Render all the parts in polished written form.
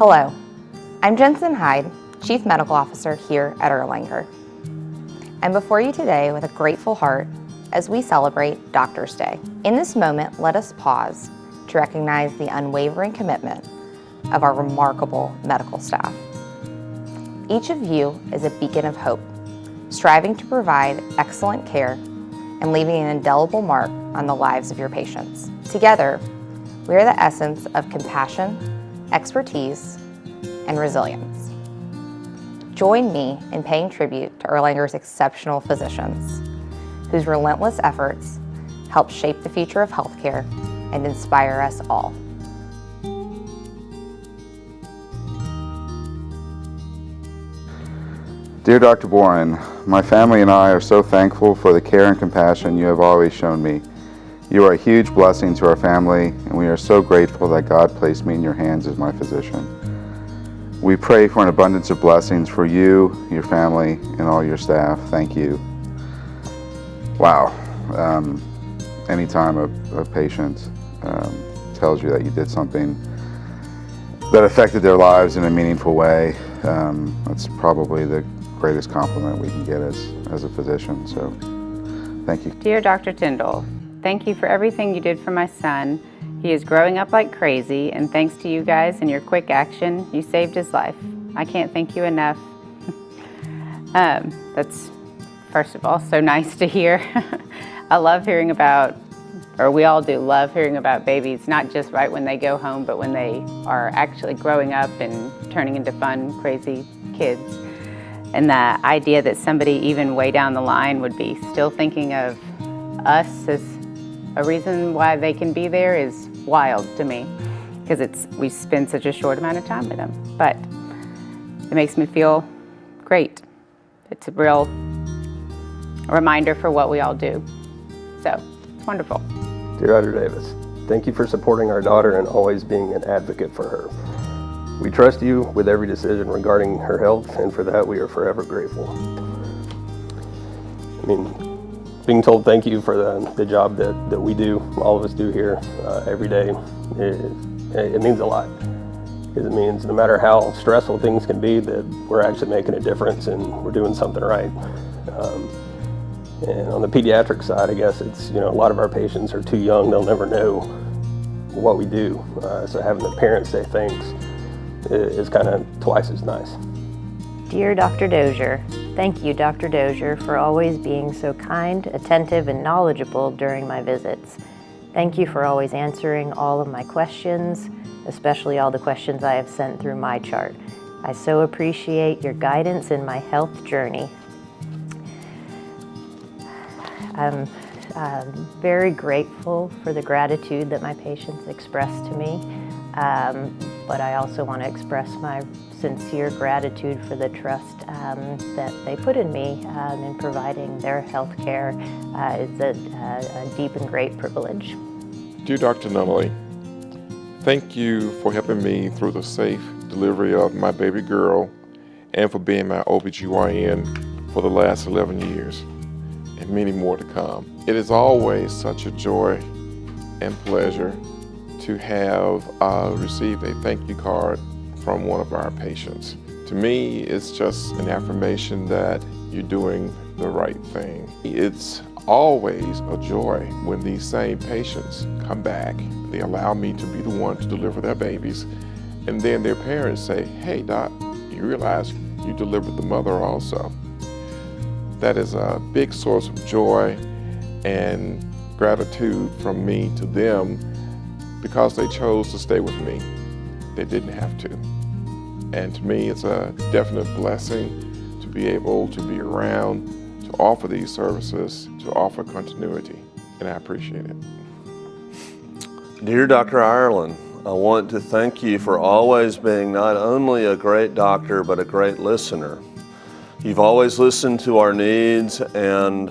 Hello, I'm Jensen Hyde, Chief Medical Officer here at Erlanger. I'm before you today with a grateful heart as we celebrate Doctors' Day. In this moment, let us pause to recognize the unwavering commitment of our remarkable medical staff. Each of you is a beacon of hope, striving to provide excellent care and leaving an indelible mark on the lives of your patients. Together, we are the essence of compassion, expertise, and resilience. Join me in paying tribute to Erlanger's exceptional physicians, whose relentless efforts help shape the future of healthcare and inspire us all. Dear Dr. Boren, my family and I are so thankful for the care and compassion you have always shown me. You are a huge blessing to our family, and we are so grateful that God placed me in your hands as my physician. We pray for an abundance of blessings for you, your family, and all your staff. Thank you. Wow. Anytime a patient tells you that you did something that affected their lives in a meaningful way, that's probably the greatest compliment we can get as a physician. So thank you. Dear Dr. Tyndall, thank you for everything you did for my son. He is growing up like crazy, and thanks to you guys and your quick action, you saved his life. I can't thank you enough. That's, first of all, so nice to hear. I love hearing about, or we all do love hearing about babies, not just right when they go home, but when they are actually growing up and turning into fun, crazy kids. And the idea that somebody even way down the line would be still thinking of us as a reason why they can be there is wild to me, because we spend such a short amount of time with them. But it makes me feel great. It's a real reminder for what we all do. So it's wonderful. Dear Dr. Davis, thank you for supporting our daughter and always being an advocate for her. We trust you with every decision regarding her health, and for that we are forever grateful. I mean, being told thank you for the job that we do, all of us do here every day, it means a lot. Because it means no matter how stressful things can be, that we're actually making a difference and we're doing something right. And on the pediatric side, I guess it's, a lot of our patients are too young, they'll never know what we do. So having the parents say thanks is kind of twice as nice. Dear Dr. Dozier, thank you, Dr. Dozier, for always being so kind, attentive, and knowledgeable during my visits. Thank you for always answering all of my questions, especially all the questions I have sent through my chart. I so appreciate your guidance in my health journey. I'm very grateful for the gratitude that my patients express to me, but I also want to express my sincere gratitude for the trust that they put in me in providing their health care. It's a deep and great privilege. Dear Dr. Nunnally, thank you for helping me through the safe delivery of my baby girl and for being my OBGYN for the last 11 years. And many more to come. It is always such a joy and pleasure to have received a thank you card from one of our patients. To me, it's just an affirmation that you're doing the right thing. It's always a joy when these same patients come back. They allow me to be the one to deliver their babies, and then their parents say, "Hey, Doc, you realize you delivered the mother also." That is a big source of joy and gratitude from me to them because they chose to stay with me. They didn't have to. And to me, it's a definite blessing to be able to be around, to offer these services, to offer continuity, and I appreciate it. Dear Dr. Ireland, I want to thank you for always being not only a great doctor, but a great listener. You've always listened to our needs and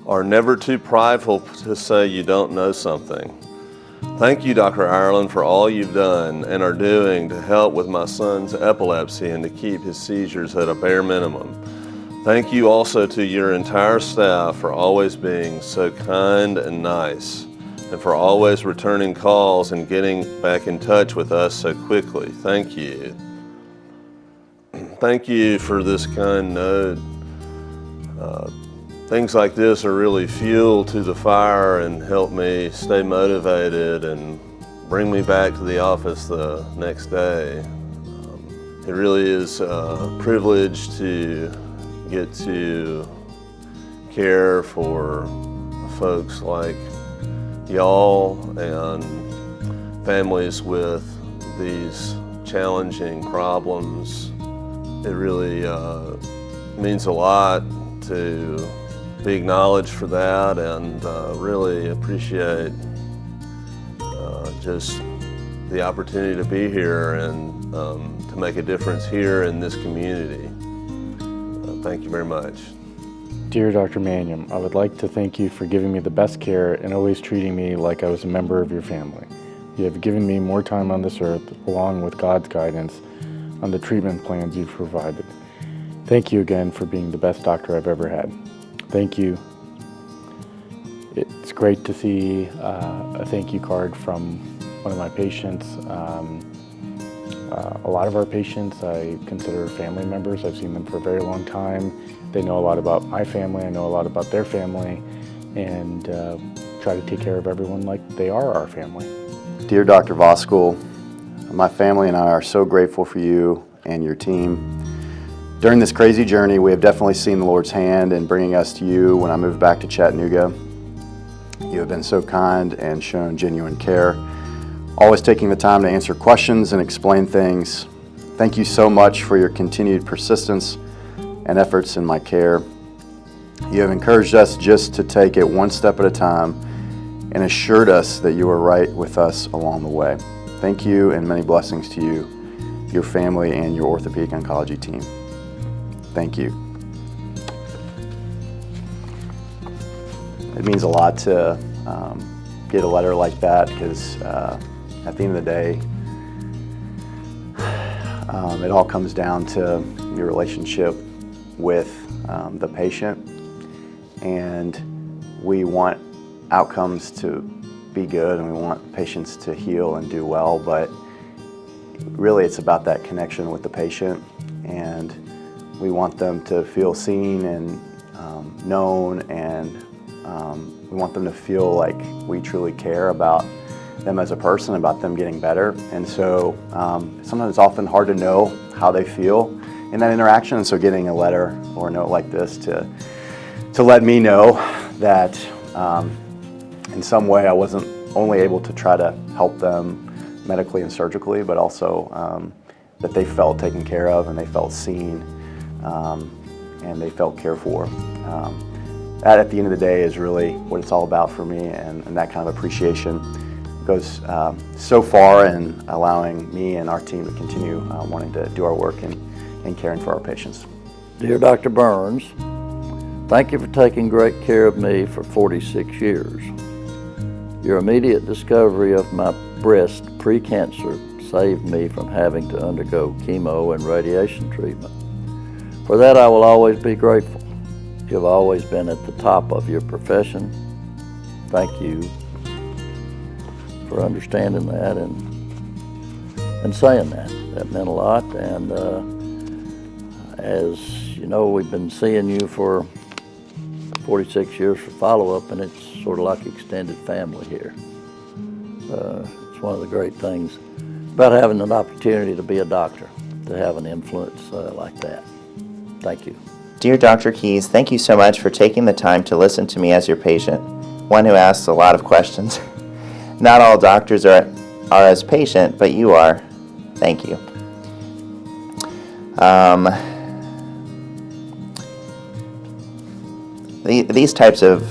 are never too prideful to say you don't know something. Thank you, Dr. Ireland, for all you've done and are doing to help with my son's epilepsy and to keep his seizures at a bare minimum. Thank you also to your entire staff for always being so kind and nice, and for always returning calls and getting back in touch with us so quickly. Thank you. Thank you for this kind note. Things like this are really fuel to the fire and help me stay motivated and bring me back to the office the next day. It really is a privilege to get to care for folks like y'all and families with these challenging problems. It really means a lot to be acknowledged for that, and really appreciate just the opportunity to be here and to make a difference here in this community. Thank you very much. Dear Dr. Maniam, I would like to thank you for giving me the best care and always treating me like I was a member of your family. You have given me more time on this earth, along with God's guidance on the treatment plans you've provided. Thank you again for being the best doctor I've ever had. Thank you. It's great to see a thank you card from one of my patients. A lot of our patients I consider family members. I've seen them for a very long time. They know a lot about my family. I know a lot about their family, and try to take care of everyone like they are our family. Dear Dr. Voskuhl, my family and I are so grateful for you and your team. During this crazy journey, we have definitely seen the Lord's hand in bringing us to you when I moved back to Chattanooga. You have been so kind and shown genuine care, always taking the time to answer questions and explain things. Thank you so much for your continued persistence and efforts in my care. You have encouraged us just to take it one step at a time and assured us that you are right with us along the way. Thank you, and many blessings to you, your family, and your orthopedic oncology team. Thank you. It means a lot to get a letter like that, because at the end of the day, it all comes down to your relationship with the patient, and we want outcomes to be good, and we want patients to heal and do well, but really it's about that connection with the patient, and we want them to feel seen and known, and we want them to feel like we truly care about them as a person, about them getting better. And so sometimes it's often hard to know how they feel in that interaction, and so getting a letter or a note like this to let me know that in some way I wasn't only able to try to help them medically and surgically, but also that they felt taken care of and they felt seen and they felt cared for. That at the end of the day is really what it's all about for me, and that kind of appreciation goes so far in allowing me and our team to continue wanting to do our work and caring for our patients. Dear Dr. Burns, thank you for taking great care of me for 46 years. Your immediate discovery of my breast pre-cancer saved me from having to undergo chemo and radiation treatment. For that, I will always be grateful. You've always been at the top of your profession. Thank you for understanding that and saying that. That meant a lot, and as you know, we've been seeing you for 46 years for follow-up, and it's sort of like extended family here. It's one of the great things about having an opportunity to be a doctor, to have an influence like that. Thank you. Dear Dr. Keys, thank you so much for taking the time to listen to me as your patient, one who asks a lot of questions. Not all doctors are as patient, but you are. Thank you. These types of,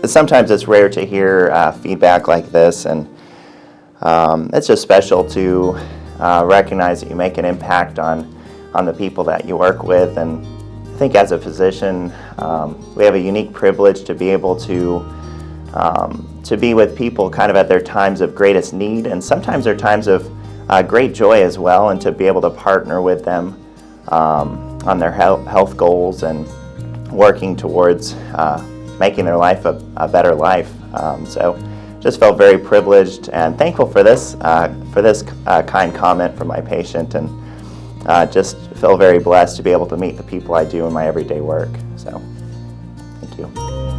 sometimes it's rare to hear feedback like this, and it's just special to recognize that you make an impact on the people that you work with. And I think as a physician, we have a unique privilege to be able to be with people kind of at their times of greatest need, and sometimes their times of great joy as well, and to be able to partner with them on their health goals and working towards making their life a better life. So just felt very privileged and thankful for this kind comment from my patient, and just feel very blessed to be able to meet the people I do in my everyday work. So, thank you.